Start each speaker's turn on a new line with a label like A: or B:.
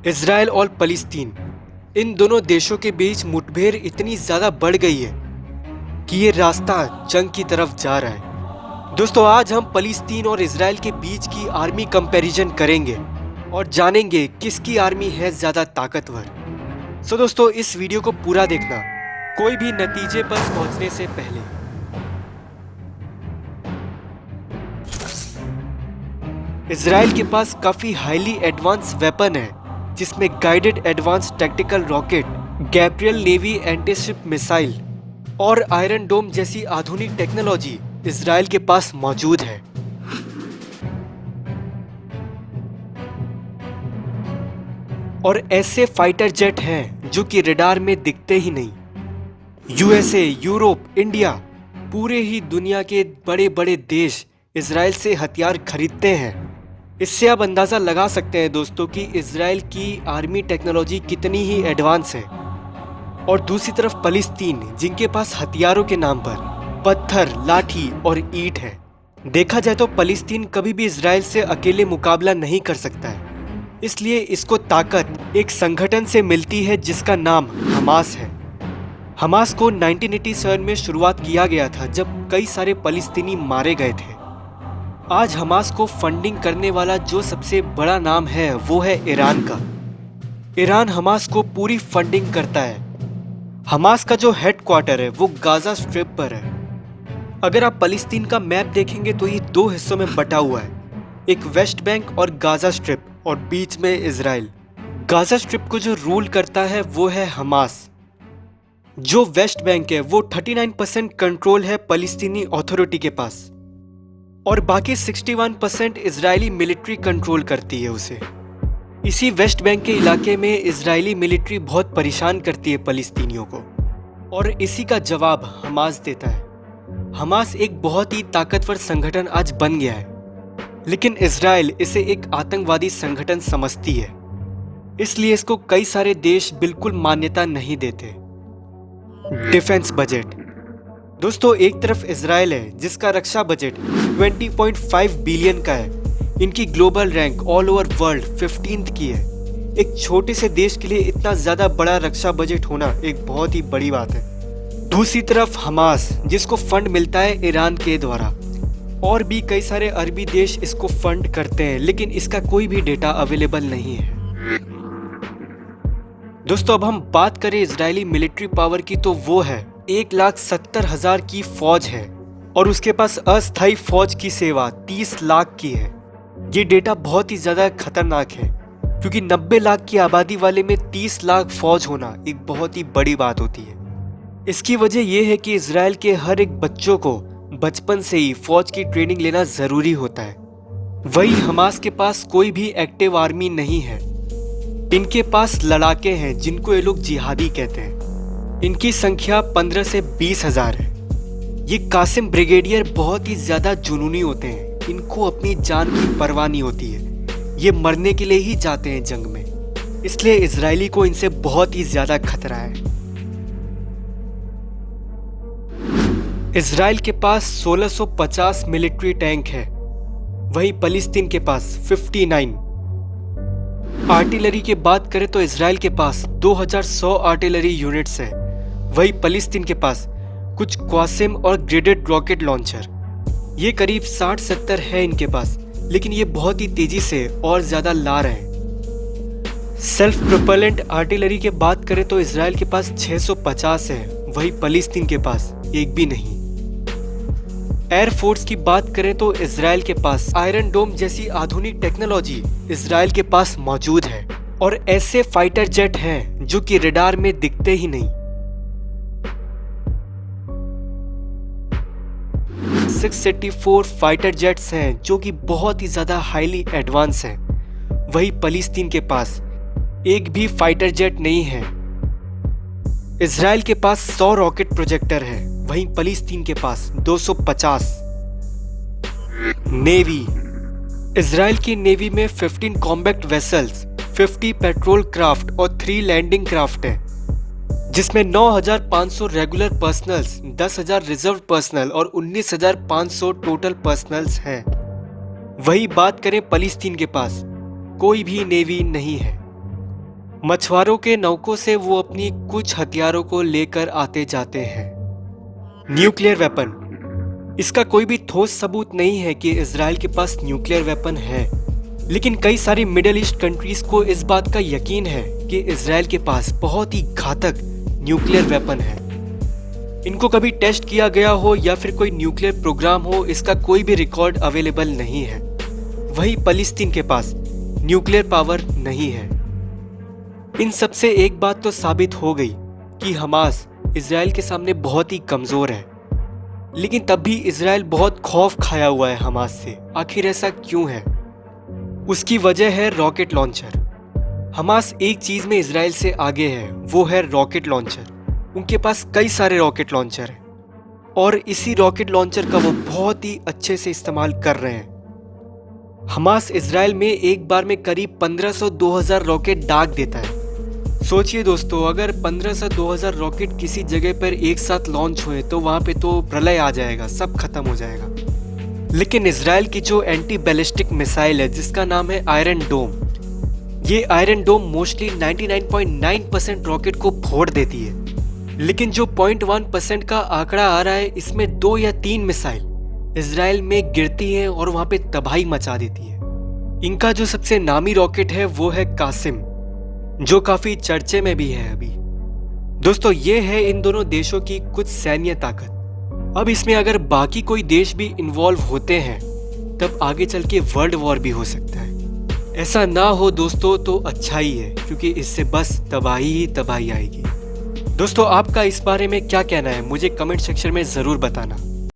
A: Israel और फलस्तीन, इन दोनों देशों के बीच मुठभेड़ इतनी ज़्यादा बढ़ गई है कि ये रास्ता जंग की तरफ जा रहा है। दोस्तों, आज हम फलस्तीन और इजराइल के बीच की आर्मी कंपैरिजन करेंगे और जानेंगे किसकी आर्मी है ज़्यादा ताकतवर। दोस्तों, इस वीडियो को पूरा देखना, कोई भी नतीजे पर पहुंचने से पहले। इजराइल के पास काफ़ी हाईली एडवांस वेपन है, जिसमें guided advance tactical rocket, Gabriel navy antiship missile और आयरन डोम जैसी आधुनिक टेक्नोलॉजी इजराइल के पास मौजूद है। और ऐसे फाइटर जेट हैं जो कि रडार में दिखते ही नहीं। यूएसए, यूरोप, इंडिया, पूरे ही दुनिया के बड़े बड़े देश इजराइल से हथियार खरीदते हैं। इससे आप अंदाज़ा लगा सकते हैं दोस्तों कि इजराइल की आर्मी टेक्नोलॉजी कितनी ही एडवांस है। और दूसरी तरफ फलस्तीन, जिनके पास हथियारों के नाम पर पत्थर, लाठी और ईंट है। देखा जाए तो फलस्तीन कभी भी इजराइल से अकेले मुकाबला नहीं कर सकता है, इसलिए इसको ताकत एक संगठन से मिलती है जिसका नाम हमास है। हमास को 1987 में शुरुआत किया गया था, जब कई सारे फलस्तीनी मारे गए थे। आज हमास को फंडिंग करने वाला जो सबसे बड़ा नाम है वो है ईरान का। ईरान हमास को पूरी फंडिंग करता है। हमास का जो हेडक्वार्टर है वो गाजा स्ट्रिप पर है। अगर आप फलस्तीन का मैप देखेंगे तो ये दो हिस्सों में बटा हुआ है, एक वेस्ट बैंक और गाजा स्ट्रिप, और बीच में इजराइल। गाजा स्ट्रिप को जो रूल करता है वो है हमास। जो वेस्ट बैंक है वो 39% कंट्रोल है फलस्तीनी अथॉरिटी के पास, और बाकी 61% इजरायली मिलिट्री कंट्रोल करती है उसे। इसी वेस्ट बैंक के इलाके में इजरायली मिलिट्री बहुत परेशान करती है फलस्तीनियों को, और इसी का जवाब हमास देता है। हमास एक बहुत ही ताकतवर संगठन आज बन गया है, लेकिन इजराइल इसे एक आतंकवादी संगठन समझती है, इसलिए इसको कई सारे देश बिल्कुल मान्यता नहीं देते। डिफेंस बजट दोस्तों, एक तरफ इजराइल है जिसका रक्षा बजट 20.5 बिलियन का है। इनकी global rank all over world 15th की है। एक छोटे से देश के लिए इतना ज़्यादा बड़ा रक्षा बजट होना एक बहुत ही बड़ी बात है। दूसरी तरफ हमास, जिसको फंड मिलता है ईरान के द्वारा, और भी कई सारे अरबी देश इसको फंड करते हैं, लेकिन इसका कोई भी डेटा अवेलेबल नहीं है। दोस्तों, अब हम बात करें इजरायली मिलिट्री पावर की, तो वो है 1,70,000 की फौज है, और उसके पास अस्थायी फौज की सेवा 30 लाख की है। ये डेटा बहुत ही ज़्यादा खतरनाक है, क्योंकि 90 लाख की आबादी वाले में 30 लाख फौज होना एक बहुत ही बड़ी बात होती है। इसकी वजह यह है कि इजराइल के हर एक बच्चों को बचपन से ही फौज की ट्रेनिंग लेना ज़रूरी होता है। वही हमास के पास कोई भी एक्टिव आर्मी नहीं है। इनके पास लड़ाके हैं जिनको ये लोग जिहादी कहते हैं। इनकी संख्या 15 से 20 हजार है। ये कासिम ब्रिगेडियर बहुत ही ज्यादा जुनूनी होते हैं। इनको अपनी जान की परवाह नहीं होती है। ये मरने के लिए ही जाते हैं जंग में, इसलिए इजरायली को इनसे बहुत ही ज्यादा खतरा है। इजराइल के पास 1650 मिलिट्री टैंक है, वहीं फलस्तीन के पास 59। आर्टिलरी की बात करें तो इजराइल के पास 2100 आर्टिलरी यूनिट्स है, वही फलस्तीन के पास कुछ क्वासिम और ग्रेडेड रॉकेट लॉन्चर। ये करीब 60-70 है इनके पास, लेकिन ये बहुत ही तेजी से और ज्यादा ला रहे हैं। सेल्फ प्रोपेलेंट आर्टिलरी की बात करें तो इजराइल के पास 650 है, वही फलस्तीन के पास एक भी नहीं। एयरफोर्स की बात करें तो इजराइल के पास आयरन डोम जैसी आधुनिक टेक्नोलॉजी इजराइल के पास मौजूद है, और ऐसे फाइटर जेट हैं जो कि रडार में दिखते ही नहीं। 684 फाइटर जेट्स हैं जो कि बहुत ही ज्यादा हाईली एडवांस हैं। वही फलस्तीन के पास एक भी फाइटर जेट नहीं है। इजराइल के पास 100 रॉकेट प्रोजेक्टर है, वहीं फलस्तीन के पास 250। नेवी, इजराइल की नेवी में 15 कॉम्बैट वेसल्स, 50 पेट्रोल क्राफ्ट और 3 लैंडिंग क्राफ्ट है, जिसमें 9,500 रेगुलर पर्सनल्स, 10,000 रिजर्व पर्सनल और 19,500 टोटल पर्सनल्स हैं। वही बात करें फलस्तीन के पास कोई भी नेवी नहीं है। मछुआरों के नौकों से वो अपनी कुछ हथियारों को लेकर आते जाते हैं। Nuclear weapon. इसका कोई भी ठोस सबूत नहीं है कि इजराइल के पास न्यूक्लियर वेपन है, लेकिन कई सारी मिडिल ईस्ट कंट्रीज को इस बात का यकीन है कि इजराइल के पास बहुत ही घातक न्यूक्लियर वेपन है। इनको कभी टेस्ट किया गया हो या फिर कोई न्यूक्लियर प्रोग्राम हो, इसका कोई भी रिकॉर्ड अवेलेबल नहीं है। वहीं फलस्तीन के पास न्यूक्लियर पावर नहीं है। इन सब से एक बात तो साबित हो गई कि हमास इजराइल के सामने बहुत ही कमजोर है, लेकिन तब भी इजराइल बहुत खौफ खाया हुआ है हमास से। आखिर ऐसा क्यों है? उसकी वजह है रॉकेट लॉन्चर। हमास एक चीज में इजराइल से आगे है, वो है रॉकेट लॉन्चर। उनके पास कई सारे रॉकेट लॉन्चर हैं और इसी रॉकेट लॉन्चर का वो बहुत ही अच्छे से इस्तेमाल कर रहे हैं। हमास इजराइल में एक बार में करीब 1500-2000 रॉकेट दाग देता है। सोचिए दोस्तों, अगर 1500-2000 रॉकेट किसी जगह पर एक साथ लॉन्च हुए तो वहां पे तो प्रलय आ जाएगा, सब खत्म हो जाएगा। लेकिन इजराइल की जो एंटी बैलिस्टिक मिसाइल है जिसका नाम है आयरन डोम, ये आयरन डोम मोस्टली 99.9% रॉकेट को फोड़ देती है। लेकिन जो 0.1% का आंकड़ा आ रहा है, इसमें 2 या 3 मिसाइल इजराइल में गिरती हैं और वहां पे तबाही मचा देती है। इनका जो सबसे नामी रॉकेट है वो है कासिम, जो काफी चर्चे में भी है अभी। दोस्तों, ये है इन दोनों देशों की कुछ सैन्य ताकत। अब इसमें अगर बाकी कोई देश भी इन्वॉल्व होते हैं तब आगे चल के वर्ल्ड वॉर भी हो सकता है। ऐसा ना हो दोस्तों तो अच्छा ही है, क्योंकि इससे बस तबाही ही तबाही आएगी। दोस्तों, आपका इस बारे में क्या कहना है मुझे कमेंट सेक्शन में जरूर बताना।